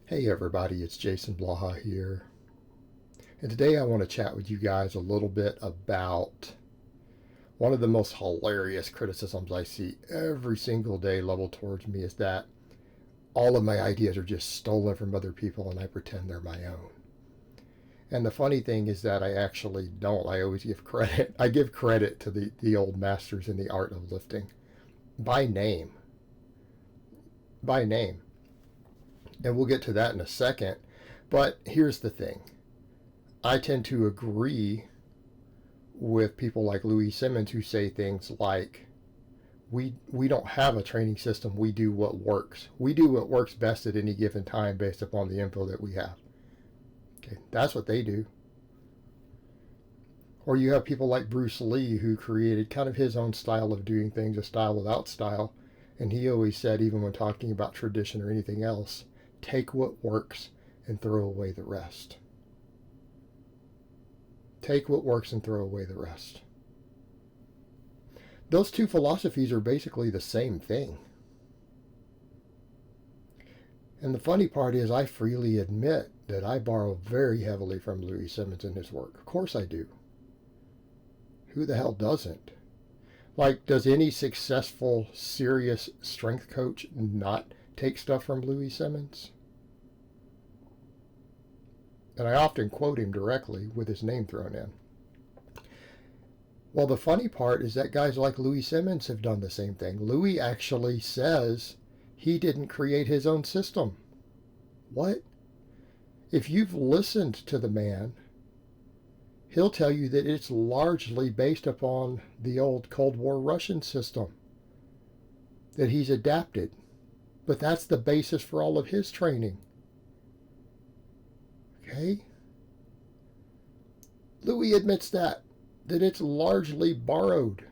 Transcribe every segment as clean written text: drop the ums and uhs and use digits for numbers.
Hey everybody, it's Jason Blaha here. And today I want to chat with you guys a little bit about one of the most hilarious criticisms I see every single day leveled towards me is that all of my ideas are just stolen from other people and I pretend they're my own. And the funny thing is that I actually don't. I always give credit. I give credit to the old masters in the art of lifting by name. By name. And we'll get to that in a second. But here's the thing. I tend to agree with people like Louie Simmons who say things like, we don't have a training system. We do what works. We do what works best at any given time based upon the info that we have. Okay, that's what they do. Or you have people like Bruce Lee who created kind of his own style of doing things, a style without style. And he always said, even when talking about tradition or anything else, take what works and throw away the rest. Take what works and throw away the rest. Those two philosophies are basically the same thing. And the funny part is I freely admit that I borrow very heavily from Louie Simmons in his work. Of course I do. Who the hell doesn't? Like, does any successful, serious strength coach not take stuff from Louie Simmons? And I often quote him directly with his name thrown in. Well, the funny part is that guys like Louie Simmons have done the same thing. Louie actually says he didn't create his own system. What? If you've listened to the man, he'll tell you that it's largely based upon the old Cold War Russian system that he's adapted. But that's the basis for all of his training. Okay? Louie admits that it's largely borrowed.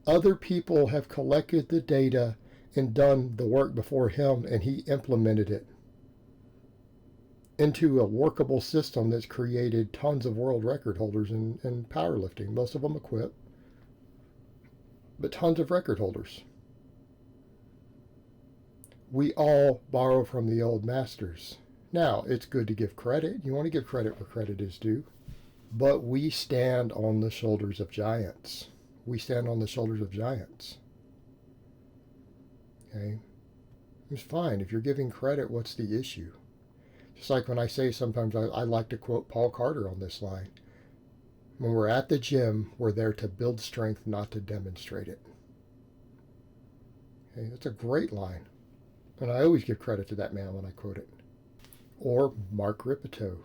Other people have collected the data and done the work before him, and he implemented it into a workable system that's created tons of world record holders in powerlifting, most of them equipped, but tons of record holders. We all borrow from the old masters. Now, it's good to give credit. You want to give credit where credit is due. But we stand on the shoulders of giants. We stand on the shoulders of giants. Okay? It's fine. If you're giving credit, what's the issue? Just like when I say sometimes I like to quote Paul Carter on this line. When we're at the gym, we're there to build strength, not to demonstrate it. Okay? That's a great line. And I always give credit to that man when I quote it. Or Mark Ripito.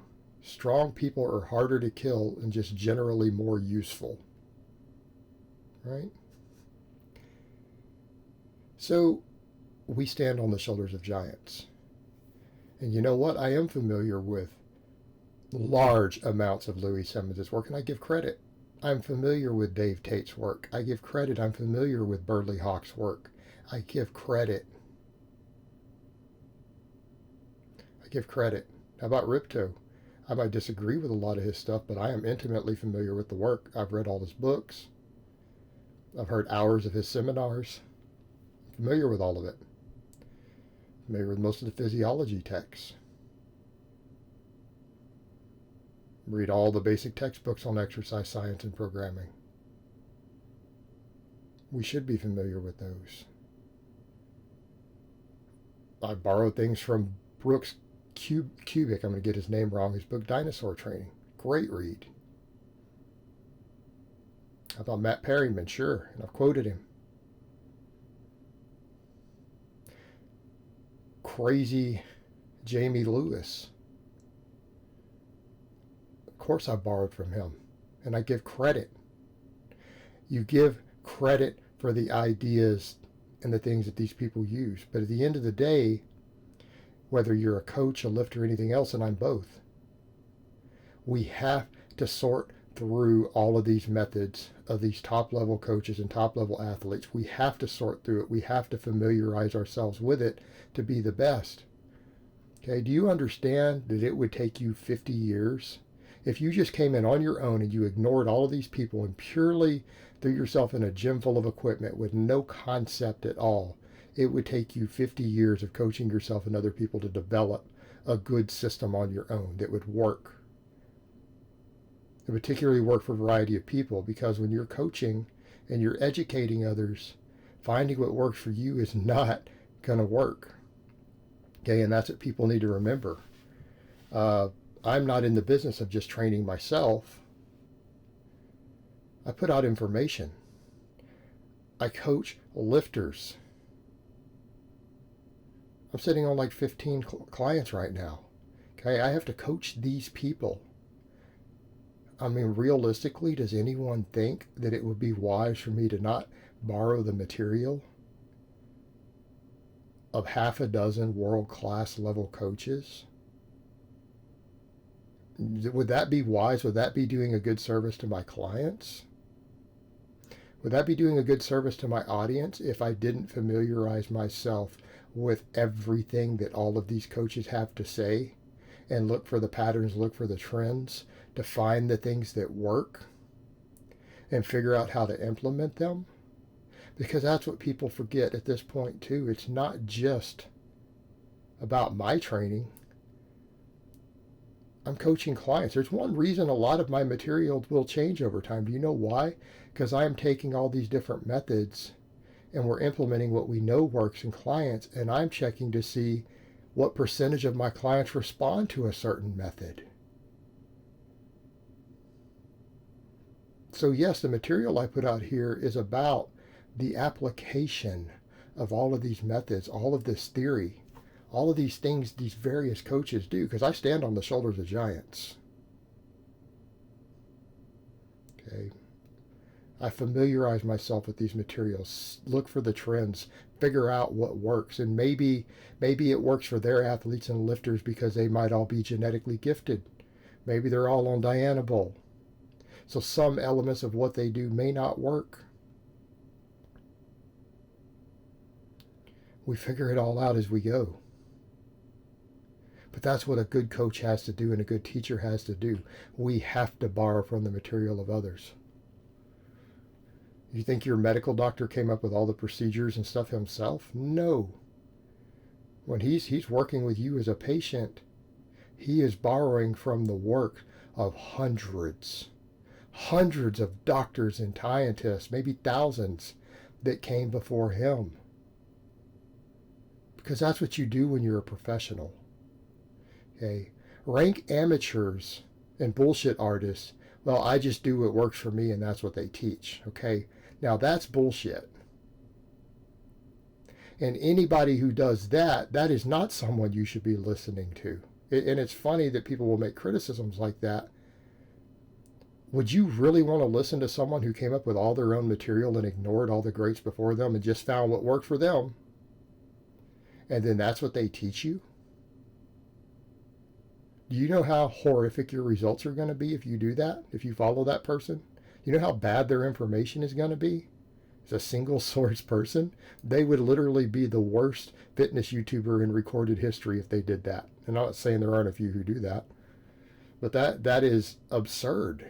Strong people are harder to kill and just generally more useful. Right? So we stand on the shoulders of giants. And you know what? I am familiar with large amounts of Louie Simmons' work, and I give credit. I'm familiar with Dave Tate's work. I give credit. I'm familiar with Burley Hawk's work. I give credit. Give credit. How about Ripto? I might disagree with a lot of his stuff, but I am intimately familiar with the work. I've read all his books. I've heard hours of his seminars. I'm familiar with all of it. Familiar with most of the physiology texts. Read all the basic textbooks on exercise science and programming. We should be familiar with those. I borrowed things from Brooks Cubic, I'm going to get his name wrong, his book Dinosaur Training. Great read. How about Matt Perryman? Sure, and I've quoted him. Crazy Jamie Lewis. Of course I borrowed from him, and I give credit. You give credit for the ideas and the things that these people use, but at the end of the day, whether you're a coach, a lifter, or anything else, and I'm both, we have to sort through all of these methods of these top-level coaches and top-level athletes. We have to sort through it. We have to familiarize ourselves with it to be the best. Okay, do you understand that it would take you 50 years if you just came in on your own and you ignored all of these people and purely threw yourself in a gym full of equipment with no concept at all? it would take you 50 years of coaching yourself and other people to develop a good system on your own that would work. It would particularly work for a variety of people, because when you're coaching and you're educating others, finding what works for you is not going to work. Okay, and that's what people need to remember. I'm not in the business of just training myself. I put out information. I coach lifters. I'm sitting on like 15 clients right now. Okay, I have to coach these people. I mean, realistically, does anyone think that it would be wise for me to not borrow the material of half a dozen world-class level coaches? Would that be wise? Would that be doing a good service to my clients? Would that be doing a good service to my audience if I didn't familiarize myself with everything that all of these coaches have to say and look for the patterns, look for the trends, to find the things that work and figure out how to implement them? Because that's what people forget at this point too. It's not just about my training. I'm coaching clients. There's one reason a lot of my material will change over time. Do you know why? Because I'm taking all these different methods and we're implementing what we know works in clients, and I'm checking to see what percentage of my clients respond to a certain method. So yes, the material I put out here is about the application of all of these methods, all of this theory, all of these things these various coaches do, because I stand on the shoulders of giants. Okay. I familiarize myself with these materials, look for the trends, figure out what works, and maybe it works for their athletes and lifters because they might all be genetically gifted. Maybe they're all on Dianabol. So some elements of what they do may not work. We figure it all out as we go. But that's what a good coach has to do and a good teacher has to do. We have to borrow from the material of others. You think your medical doctor came up with all the procedures and stuff himself? No. When he's working with you as a patient, he is borrowing from the work of hundreds of doctors and scientists, maybe thousands, that came before him. Because that's what you do when you're a professional. Okay? Rank amateurs and bullshit artists. Well, I just do what works for me and that's what they teach. Okay? Now that's bullshit. And anybody who does that, that is not someone you should be listening to. And it's funny that people will make criticisms like that. Would you really want to listen to someone who came up with all their own material and ignored all the greats before them and just found what worked for them? And then that's what they teach you? Do you know how horrific your results are going to be if you do that? If you follow that person? You know how bad their information is going to be? As a single source person, they would literally be the worst fitness YouTuber in recorded history if they did that. And I'm not saying there aren't a few who do that, but that is absurd.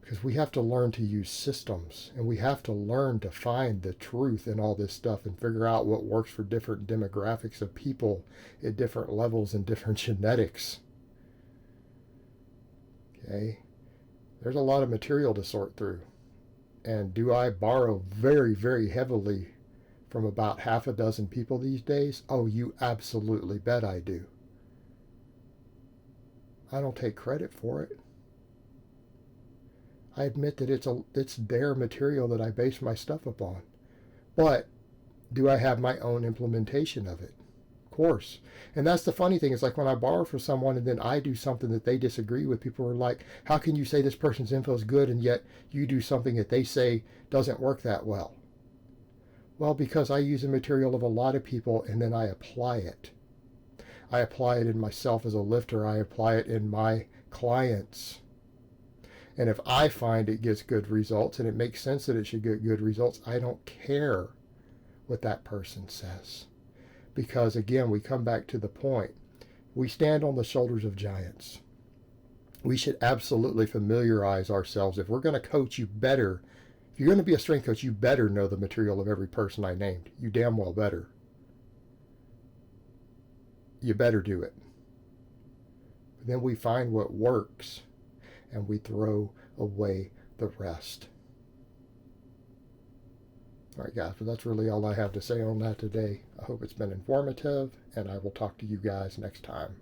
Because we have to learn to use systems, and we have to learn to find the truth in all this stuff and figure out what works for different demographics of people at different levels and different genetics. Okay? There's a lot of material to sort through. And do I borrow very, very heavily from about half a dozen people these days? Oh, you absolutely bet I do. I don't take credit for it. I admit that it's their material that I base my stuff upon. But do I have my own implementation of it? Of course. And that's the funny thing. It's like when I borrow from someone and then I do something that they disagree with, people are like, how can you say this person's info is good and yet you do something that they say doesn't work that well? Well, because I use the material of a lot of people and then I apply it. I apply it in myself as a lifter. I apply it in my clients. And if I find it gets good results and it makes sense that it should get good results, I don't care what that person says. Because again, we come back to the point. We stand on the shoulders of giants. We should absolutely familiarize ourselves. If we're going to coach, you better If you're going to be a strength coach, you better know the material of every person I named. You damn well better. You better do it. Then we find what works and we throw away the rest. All right, guys, but that's really all I have to say on that today. I hope it's been informative, and I will talk to you guys next time.